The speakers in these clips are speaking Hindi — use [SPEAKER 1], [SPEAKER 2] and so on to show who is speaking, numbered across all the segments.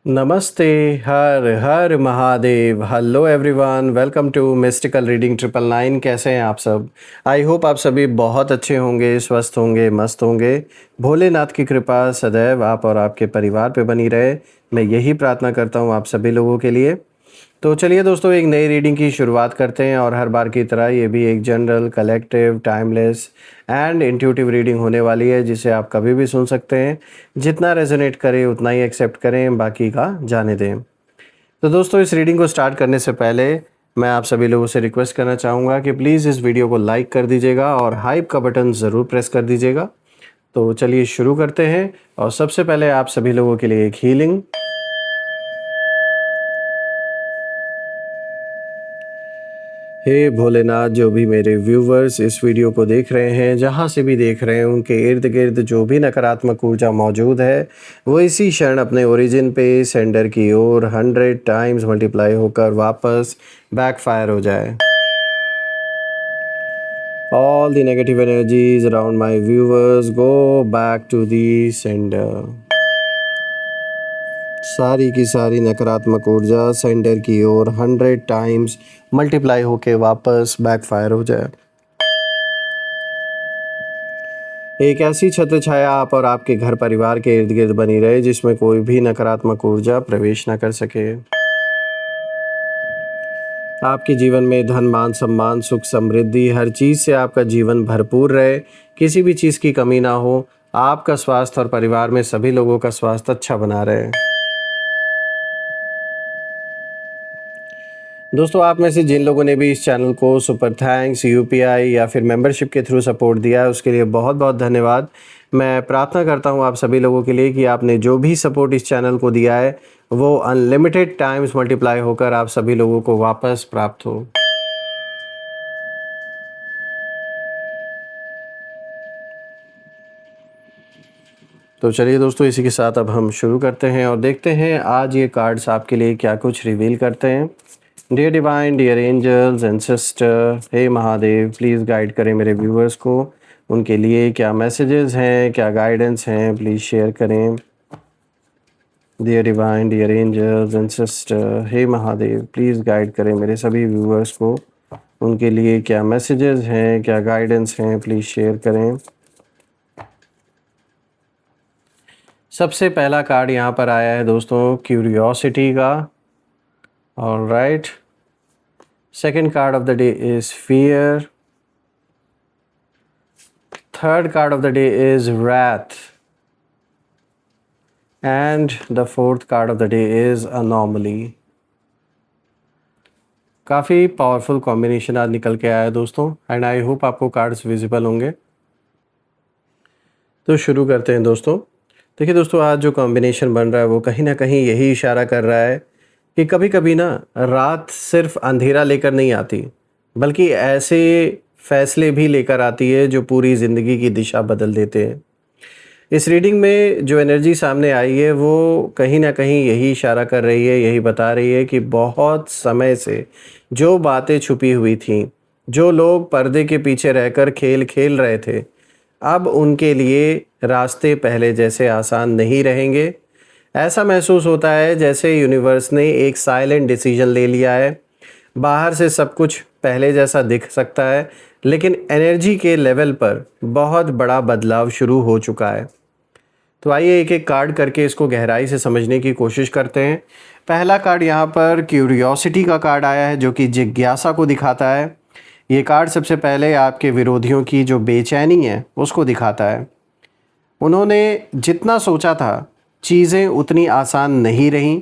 [SPEAKER 1] नमस्ते, Har Har Mahadev. Hello everyone, welcome to mystical reading 999। कैसे हैं आप सब? आई होप आप सभी बहुत अच्छे होंगे, स्वस्थ होंगे, मस्त होंगे। भोलेनाथ की कृपा सदैव आप और आपके परिवार पे बनी रहे, मैं यही प्रार्थना करता हूँ आप सभी लोगों के लिए। तो चलिए दोस्तों, एक नई रीडिंग की शुरुआत करते हैं और हर बार की तरह ये भी एक general, collective, timeless and intuitive reading होने वाली है, जिसे आप कभी भी सुन सकते हैं। जितना रेजोनेट करे उतना ही एक्सेप्ट करें, बाकी का जाने दें। तो दोस्तों, इस रीडिंग को स्टार्ट करने से पहले मैं आप सभी लोगों से रिक्वेस्ट करना चाहूँगा कि प्लीज़ इस वीडियो को लाइक कर दीजिएगा और हाइप का बटन ज़रूर प्रेस कर दीजिएगा। तो चलिए शुरू करते हैं। और सबसे पहले आप सभी लोगों के लिए एक हीलिंग। हे भोलेनाथ, जो भी मेरे व्यूवर्स इस वीडियो को देख रहे हैं, जहाँ से भी देख रहे हैं, उनके इर्द गिर्द जो भी नकारात्मक ऊर्जा मौजूद है वो इसी क्षण अपने ओरिजिन पे सेंडर की ओर 100 टाइम्स मल्टीप्लाई होकर वापस बैकफायर हो जाए। All the negative energies around my viewers go back to the sender. सारी की सारी नकारात्मक ऊर्जा सेंडर की ओर 100 टाइम्स मल्टीप्लाई होके वापस बैकफायर हो जाए। एक ऐसी छत्र छाया आप और आपके घर परिवार के इर्द गिर्द बनी रहे, जिसमें कोई भी नकारात्मक ऊर्जा प्रवेश न कर सके। आपके जीवन में धन, मान, सम्मान, सुख, समृद्धि, हर चीज से आपका जीवन भरपूर रहे, किसी भी चीज की कमी ना हो। आपका स्वास्थ्य और परिवार में सभी लोगों का स्वास्थ्य अच्छा बना रहे। दोस्तों, आप में से जिन लोगों ने भी इस चैनल को सुपर थैंक्स, यूपीआई या फिर मेंबरशिप के थ्रू सपोर्ट दिया है, उसके लिए बहुत बहुत धन्यवाद। मैं प्रार्थना करता हूं आप सभी लोगों के लिए कि आपने जो भी सपोर्ट इस चैनल को दिया है वो अनलिमिटेड टाइम्स मल्टीप्लाई होकर आप सभी लोगों को वापस प्राप्त हो। तो चलिए दोस्तों, इसी के साथ अब हम शुरू करते हैं और देखते हैं आज ये कार्ड्स आपके लिए क्या कुछ रिवील करते हैं। Dear divine, dear angels and sister, हे महादेव, प्लीज़ गाइड करें मेरे व्यूअर्स को। उनके लिए क्या मैसेजेस हैं, क्या गाइडेंस हैं, प्लीज़ शेयर करें। Dear divine, dear angels and sister, हे महादेव, प्लीज़ गाइड करें मेरे सभी व्यूअर्स को। उनके लिए क्या मैसेजेस हैं, क्या गाइडेंस हैं, प्लीज़ शेयर करें। सबसे पहला कार्ड यहाँ पर आया है दोस्तों, क्यूरियोसिटी का। Alright, second card of the day is fear. Third card of the day is wrath and the fourth card of the day is anomaly। काफ़ी पावरफुल कॉम्बिनेशन आज निकल के आया है दोस्तों, एंड आई होप आपको कार्ड्स विजिबल होंगे। तो शुरू करते हैं दोस्तों। देखिए दोस्तों, आज जो कॉम्बिनेशन बन रहा है वो कहीं ना कहीं यही इशारा कर रहा है कि कभी कभी ना रात सिर्फ अंधेरा लेकर नहीं आती, बल्कि ऐसे फैसले भी लेकर आती है जो पूरी ज़िंदगी की दिशा बदल देते हैं। इस रीडिंग में जो एनर्जी सामने आई है वो कहीं ना कहीं यही इशारा कर रही है, यही बता रही है कि बहुत समय से जो बातें छुपी हुई थीं, जो लोग पर्दे के पीछे रहकर खेल खेल रहे थे, अब उनके लिए रास्ते पहले जैसे आसान नहीं रहेंगे। ऐसा महसूस होता है जैसे यूनिवर्स ने एक साइलेंट डिसीजन ले लिया है। बाहर से सब कुछ पहले जैसा दिख सकता है, लेकिन एनर्जी के लेवल पर बहुत बड़ा बदलाव शुरू हो चुका है। तो आइए एक एक कार्ड करके इसको गहराई से समझने की कोशिश करते हैं। पहला कार्ड यहाँ पर क्यूरियोसिटी का कार्ड आया है, जो कि जिज्ञासा को दिखाता है। ये कार्ड सबसे पहले आपके विरोधियों की जो बेचैनी है उसको दिखाता है। उन्होंने जितना सोचा था चीज़ें उतनी आसान नहीं रहीं।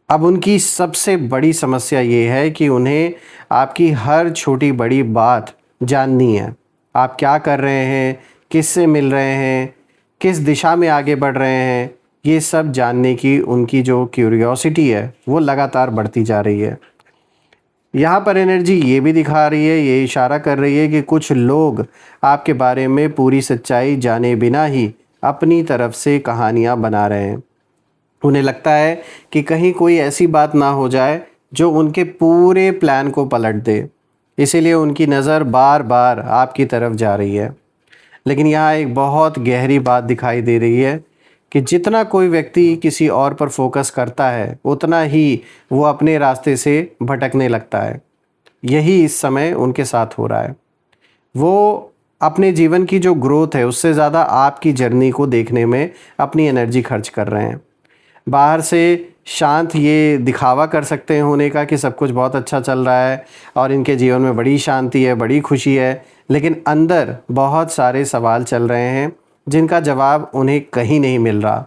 [SPEAKER 1] अब उनकी सबसे बड़ी समस्या ये है कि उन्हें आपकी हर छोटी बड़ी बात जाननी है। आप क्या कर रहे हैं, किससे मिल रहे हैं, किस दिशा में आगे बढ़ रहे हैं, ये सब जानने की उनकी जो क्यूरियोसिटी है वो लगातार बढ़ती जा रही है। यहाँ पर एनर्जी ये भी दिखा रही है, ये इशारा कर रही है कि कुछ लोग आपके बारे में पूरी सच्चाई जाने बिना ही अपनी तरफ से कहानियाँ बना रहे हैं। उन्हें लगता है कि कहीं कोई ऐसी बात ना हो जाए जो उनके पूरे प्लान को पलट दे, इसीलिए उनकी नज़र बार बार आपकी तरफ जा रही है। लेकिन यहाँ एक बहुत गहरी बात दिखाई दे रही है कि जितना कोई व्यक्ति किसी और पर फोकस करता है उतना ही वो अपने रास्ते से भटकने लगता है। यही इस समय उनके साथ हो रहा है। वो अपने जीवन की जो ग्रोथ है उससे ज़्यादा आपकी जर्नी को देखने में अपनी एनर्जी खर्च कर रहे हैं। बाहर से शांत ये दिखावा कर सकते हैं होने का कि सब कुछ बहुत अच्छा चल रहा है और इनके जीवन में बड़ी शांति है, बड़ी खुशी है, लेकिन अंदर बहुत सारे सवाल चल रहे हैं जिनका जवाब उन्हें कहीं नहीं मिल रहा।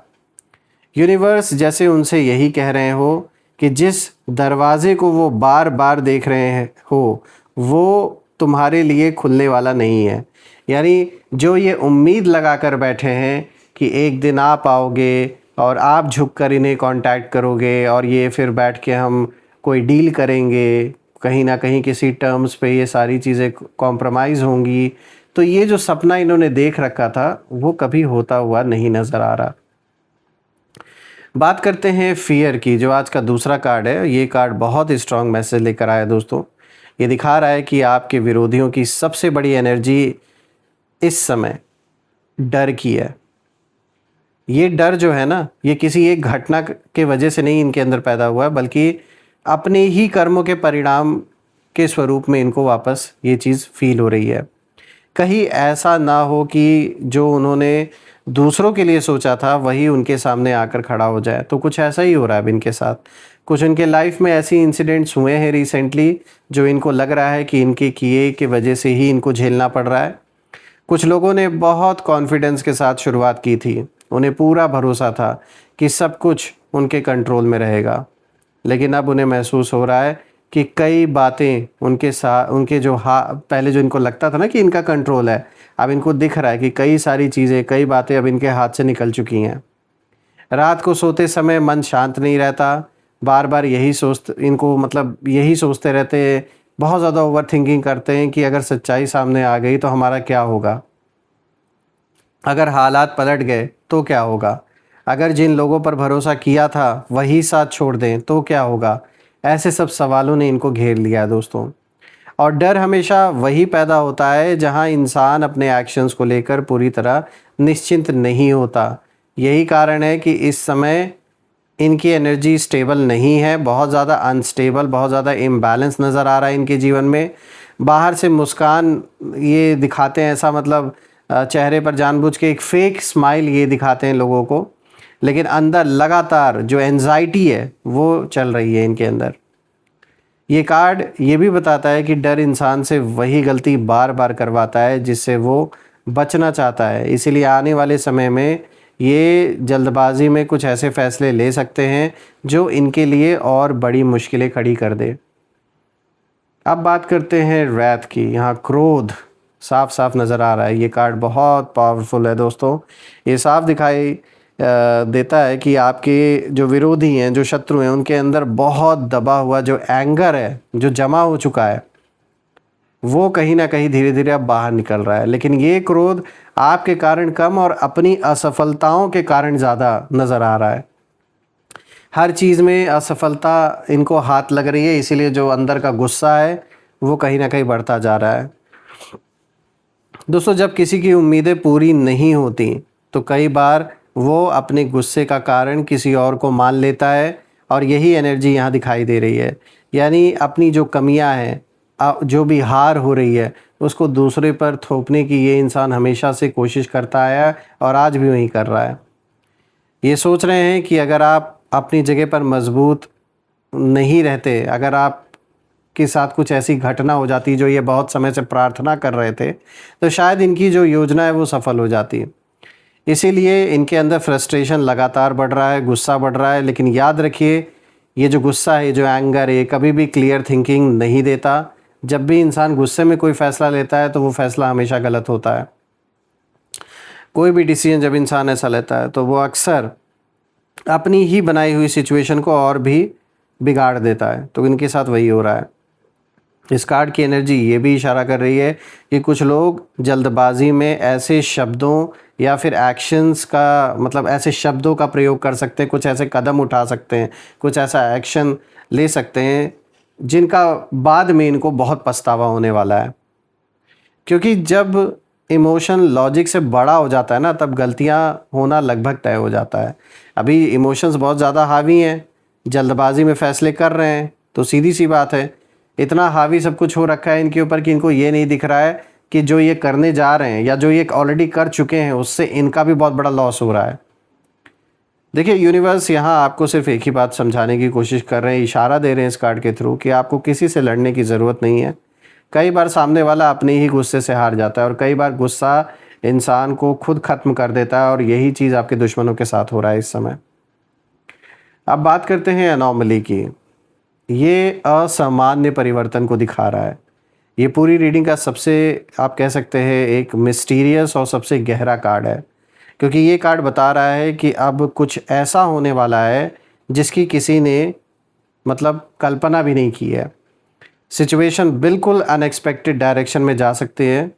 [SPEAKER 1] यूनिवर्स जैसे उनसे यही कह रहे हो कि जिस दरवाजे को वो बार बार देख रहे हैं हो वो तुम्हारे लिए खुलने वाला नहीं है। यानी जो ये उम्मीद लगा कर बैठे हैं कि एक दिन आप आओगे और आप झुककर इन्हें कांटेक्ट करोगे और ये फिर बैठ के हम कोई डील करेंगे, कहीं ना कहीं किसी टर्म्स पे ये सारी चीज़ें कॉम्प्रोमाइज़ होंगी, तो ये जो सपना इन्होंने देख रखा था वो कभी होता हुआ नहीं नज़र आ रहा। बात करते हैं फियर की, जो आज का दूसरा कार्ड है। ये कार्ड बहुत स्ट्रॉन्ग मैसेज लेकर आया दोस्तों। ये दिखा रहा है कि आपके विरोधियों की सबसे बड़ी एनर्जी इस समय डर की है। ये डर जो है ना, ये किसी एक घटना के वजह से नहीं इनके अंदर पैदा हुआ है, बल्कि अपने ही कर्मों के परिणाम के स्वरूप में इनको वापस ये चीज़ फील हो रही है। कहीं ऐसा ना हो कि जो उन्होंने दूसरों के लिए सोचा था वही उनके सामने आकर खड़ा हो जाए। तो कुछ ऐसा ही हो रहा है अब इनके साथ। कुछ इनके लाइफ में ऐसी इंसिडेंट्स हुए हैं रिसेंटली जो इनको लग रहा है कि इनके किए की वजह से ही इनको झेलना पड़ रहा है। कुछ लोगों ने बहुत कॉन्फिडेंस के साथ शुरुआत की थी, उन्हें पूरा भरोसा था कि सब कुछ उनके कंट्रोल में रहेगा, लेकिन अब उन्हें महसूस हो रहा है कि कई बातें उनके साथ, उनके जो पहले जो इनको लगता था ना कि इनका कंट्रोल है, अब इनको दिख रहा है कि कई सारी चीज़ें, कई बातें अब इनके हाथ से निकल चुकी हैं। रात को सोते समय मन शांत नहीं रहता, बार बार यही सोचते रहते हैं, बहुत ज़्यादा ओवर थिंकिंग करते हैं कि अगर सच्चाई सामने आ गई तो हमारा क्या होगा, अगर हालात पलट गए तो क्या होगा, अगर जिन लोगों पर भरोसा किया था वही साथ छोड़ दें तो क्या होगा। ऐसे सब सवालों ने इनको घेर लिया है दोस्तों। और डर हमेशा वही पैदा होता है जहां इंसान अपने एक्शंस को लेकर पूरी तरह निश्चिंत नहीं होता। यही कारण है कि इस समय इनकी एनर्जी स्टेबल नहीं है, बहुत ज़्यादा अनस्टेबल, बहुत ज़्यादा इम्बैलेंस नज़र आ रहा है इनके जीवन में। बाहर से मुस्कान ये दिखाते हैं, ऐसा चेहरे पर जानबूझ के एक फेक स्माइल ये दिखाते हैं लोगों को, लेकिन अंदर लगातार जो एंजाइटी है वो चल रही है इनके अंदर। ये कार्ड ये भी बताता है कि डर इंसान से वही गलती बार बार करवाता है जिससे वो बचना चाहता है। इसीलिए आने वाले समय में ये जल्दबाजी में कुछ ऐसे फैसले ले सकते हैं जो इनके लिए और बड़ी मुश्किलें खड़ी कर दे। अब बात करते हैं रैथ की। यहाँ क्रोध साफ साफ नज़र आ रहा है। ये कार्ड बहुत पावरफुल है दोस्तों। ये साफ दिखाई देता है कि आपके जो विरोधी हैं, जो शत्रु हैं, उनके अंदर बहुत दबा हुआ जो एंगर है, जो जमा हो चुका है, वो कहीं ना कहीं धीरे धीरे अब बाहर निकल रहा है। लेकिन ये क्रोध आपके कारण कम और अपनी असफलताओं के कारण ज़्यादा नज़र आ रहा है। हर चीज़ में असफलता इनको हाथ लग रही है, इसीलिए जो अंदर का गुस्सा है वो कहीं ना कहीं बढ़ता जा रहा है। दोस्तों, जब किसी की उम्मीदें पूरी नहीं होती तो कई बार वो अपने गुस्से का कारण किसी और को मान लेता है, और यही एनर्जी यहाँ दिखाई दे रही है। यानी अपनी जो कमियां हैं, जो भी हार हो रही है, उसको दूसरे पर थोपने की ये इंसान हमेशा से कोशिश करता आया है और आज भी वही कर रहा है। ये सोच रहे हैं कि अगर आप अपनी जगह पर मजबूत नहीं रहते, अगर आप के साथ कुछ ऐसी घटना हो जाती जो ये बहुत समय से प्रार्थना कर रहे थे, तो शायद इनकी जो योजना है वो सफल हो जाती। इसीलिए इनके अंदर फ्रस्ट्रेशन लगातार बढ़ रहा है, गुस्सा बढ़ रहा है। लेकिन याद रखिए, ये जो गुस्सा है, जो एंगर है, कभी भी क्लियर थिंकिंग नहीं देता। जब भी इंसान गुस्से में कोई फ़ैसला लेता है तो वो फ़ैसला हमेशा गलत होता है। कोई भी डिसीजन जब इंसान ऐसा लेता है तो वो अक्सर अपनी ही बनाई हुई सिचुएशन को और भी बिगाड़ देता है। तो इनके साथ वही हो रहा है। इस कार्ड की एनर्जी ये भी इशारा कर रही है कि कुछ लोग जल्दबाजी में ऐसे शब्दों या फिर एक्शंस का ऐसे शब्दों का प्रयोग कर सकते हैं, कुछ ऐसे कदम उठा सकते हैं, कुछ ऐसा एक्शन ले सकते हैं जिनका बाद में इनको बहुत पछतावा होने वाला है। क्योंकि जब इमोशन लॉजिक से बड़ा हो जाता है ना, तब गलतियां होना लगभग तय हो जाता है। अभी इमोशंस बहुत ज़्यादा हावी हैं, जल्दबाजी में फ़ैसले कर रहे हैं, तो सीधी सी बात है, इतना हावी सब कुछ हो रखा है इनके ऊपर कि इनको ये नहीं दिख रहा है कि जो ये करने जा रहे हैं या जो ये ऑलरेडी कर चुके हैं उससे इनका भी बहुत बड़ा लॉस हो रहा है। देखिए, यूनिवर्स यहाँ आपको सिर्फ एक ही बात समझाने की कोशिश कर रहे हैं, इशारा दे रहे हैं इस कार्ड के थ्रू कि आपको किसी से लड़ने की ज़रूरत नहीं है। कई बार सामने वाला अपने ही गुस्से से हार जाता है और कई बार गुस्सा इंसान को खुद ख़त्म कर देता है, और यही चीज़ आपके दुश्मनों के साथ हो रहा है इस समय। अब बात करते हैं एनॉमली की। ये असामान्य परिवर्तन को दिखा रहा है। ये पूरी रीडिंग का सबसे, आप कह सकते हैं, एक मिस्टीरियस और सबसे गहरा कार्ड है, क्योंकि ये कार्ड बता रहा है कि अब कुछ ऐसा होने वाला है जिसकी किसी ने मतलब कल्पना भी नहीं की है। सिचुएशन बिल्कुल अनएक्सपेक्टेड डायरेक्शन में जा सकती है,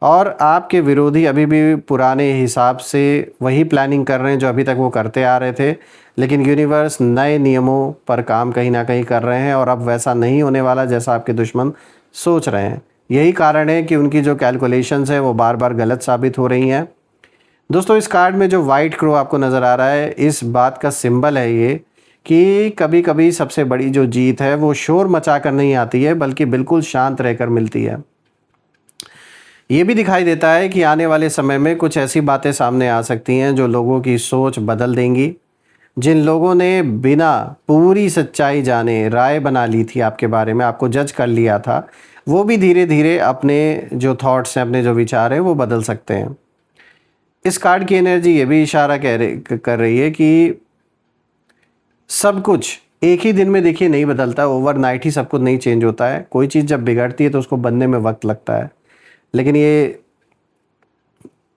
[SPEAKER 1] और आपके विरोधी अभी भी पुराने हिसाब से वही प्लानिंग कर रहे हैं जो अभी तक वो करते आ रहे थे, लेकिन यूनिवर्स नए नियमों पर काम कहीं ना कहीं कर रहे हैं और अब वैसा नहीं होने वाला जैसा आपके दुश्मन सोच रहे हैं। यही कारण है कि उनकी जो कैलकुलेशंस है वो बार बार गलत साबित हो रही हैं। दोस्तों, इस कार्ड में जो वाइट क्रो आपको नज़र आ रहा है, इस बात का सिंबल है ये कि कभी कभी सबसे बड़ी जो जीत है वो शोर मचा कर नहीं आती है, बल्कि बिल्कुल शांत रहकर मिलती है। ये भी दिखाई देता है कि आने वाले समय में कुछ ऐसी बातें सामने आ सकती हैं जो लोगों की सोच बदल देंगी। जिन लोगों ने बिना पूरी सच्चाई जाने राय बना ली थी आपके बारे में, आपको जज कर लिया था, वो भी धीरे धीरे अपने जो थॉट्स हैं, अपने जो विचार हैं, वो बदल सकते हैं। इस कार्ड की एनर्जी ये भी इशारा कर रही है कि सब कुछ एक ही दिन में, देखिए, नहीं बदलता। ओवरनाइट ही सब कुछ नहीं चेंज होता है। कोई चीज़ जब बिगड़ती है तो उसको बनने में वक्त लगता है, लेकिन ये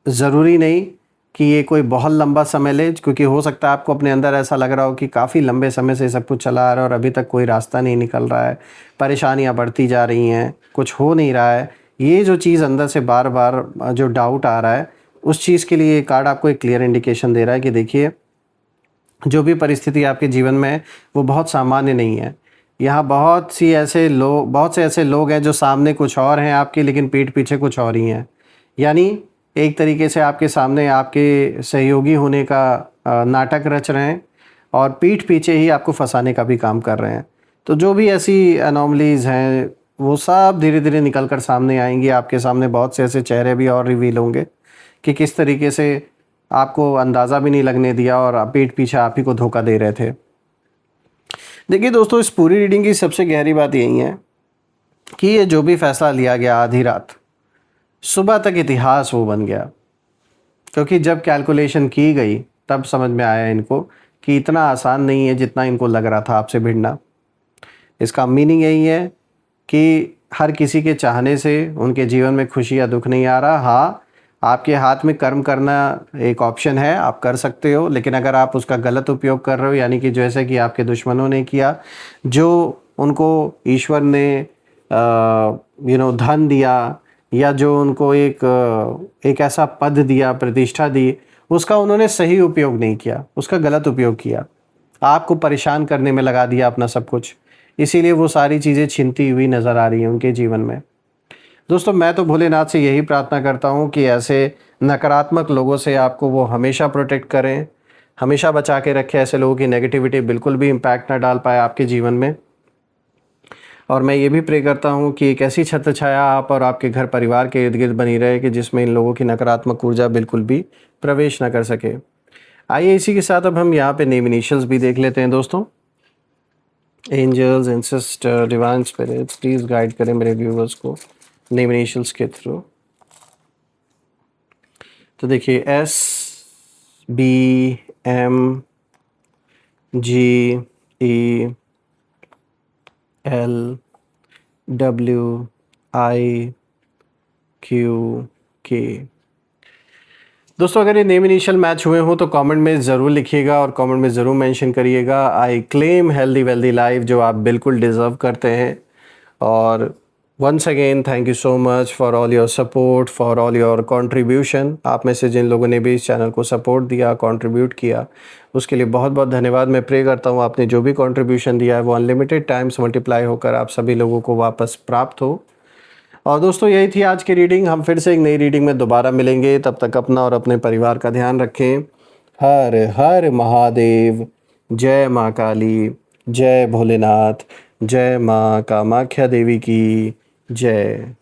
[SPEAKER 1] ज़रूरी नहीं कि ये कोई बहुत लंबा समय ले, क्योंकि हो सकता है आपको अपने अंदर ऐसा लग रहा हो कि काफ़ी लंबे समय से सब कुछ चला आ रहा है और अभी तक कोई रास्ता नहीं निकल रहा है, परेशानियां बढ़ती जा रही हैं, कुछ हो नहीं रहा है। ये जो चीज़ अंदर से बार बार जो डाउट आ रहा है, उस चीज़ के लिए ये कार्ड आपको एक क्लियर इंडिकेशन दे रहा है कि देखिए, जो भी परिस्थिति आपके जीवन में है वो बहुत सामान्य नहीं है। यहाँ बहुत से ऐसे लोग हैं जो सामने कुछ और हैं आपके, लेकिन पीठ पीछे कुछ और ही हैं। यानी एक तरीके से आपके सामने आपके सहयोगी होने का नाटक रच रहे हैं और पीठ पीछे ही आपको फंसाने का भी काम कर रहे हैं। तो जो भी ऐसी अनोमलीज़ हैं वो सब धीरे धीरे निकल कर सामने आएंगी। आपके सामने बहुत से ऐसे चेहरे भी और रिवील होंगे कि किस तरीके से आपको अंदाज़ा भी नहीं लगने दिया और पीठ पीछे आप ही को धोखा दे रहे थे। देखिए दोस्तों, इस पूरी रीडिंग की सबसे गहरी बात यही है कि ये जो भी फैसला लिया गया आधी रात, सुबह तक इतिहास वो बन गया। क्योंकि जब कैलकुलेशन की गई तब समझ में आया इनको कि इतना आसान नहीं है जितना इनको लग रहा था आपसे भिड़ना। इसका मीनिंग यही है कि हर किसी के चाहने से उनके जीवन में खुशी या दुख नहीं आ रहा। हाँ, आपके हाथ में कर्म करना एक ऑप्शन है, आप कर सकते हो, लेकिन अगर आप उसका गलत उपयोग कर रहे हो, यानी कि जैसे कि आपके दुश्मनों ने किया, जो उनको ईश्वर ने धन दिया या जो उनको एक ऐसा पद दिया, प्रतिष्ठा दी, उसका उन्होंने सही उपयोग नहीं किया, उसका गलत उपयोग किया, आपको परेशान करने में लगा दिया अपना सब कुछ। इसीलिए वो सारी चीज़ें छिनती हुई नज़र आ रही हैं उनके जीवन में। दोस्तों, मैं तो भोलेनाथ से यही प्रार्थना करता हूँ कि ऐसे नकारात्मक लोगों से आपको वो हमेशा प्रोटेक्ट करें, हमेशा बचा के रखें। ऐसे लोगों की नेगेटिविटी बिल्कुल भी इम्पैक्ट ना डाल पाए आपके जीवन में। और मैं ये भी प्रे करता हूँ कि एक ऐसी छत्र छाया आप और आपके घर परिवार के इर्द गिर्द बनी रहे कि जिसमें इन लोगों की नकारात्मक ऊर्जा बिल्कुल भी प्रवेश ना कर सके। आइए इसी के साथ अब हम यहाँ पे नेम इनिशियल्स भी देख लेते हैं दोस्तों। Angels, ancestor, divine spirits, please guide करें मेरे व्यूवर्स को नेम इनिशियल्स के थ्रू। तो देखिए, SBMGELWIQ दोस्तों, अगर ये नेम इनिशियल मैच हुए हो तो कमेंट में ज़रूर लिखिएगा और कमेंट में ज़रूर मेंशन करिएगा I claim healthy wealthy life, जो आप बिल्कुल डिज़र्व करते हैं। और once again thank you so much for all your support, for all your contribution. आप में से जिन लोगों ने भी इस चैनल को सपोर्ट दिया, कंट्रीब्यूट किया, उसके लिए बहुत बहुत धन्यवाद। मैं प्रे करता हूँ आपने जो भी कंट्रीब्यूशन दिया है वो अनलिमिटेड टाइम्स मल्टीप्लाई होकर आप सभी लोगों को वापस प्राप्त हो। और दोस्तों यही थी आज की रीडिंग। हम फिर से एक नई रीडिंग में दोबारा मिलेंगे। तब तक अपना और अपने परिवार का ध्यान रखें। हर हर महादेव। जय माँ काली, जय भोलेनाथ, जय माँ कामाख्या देवी की जय।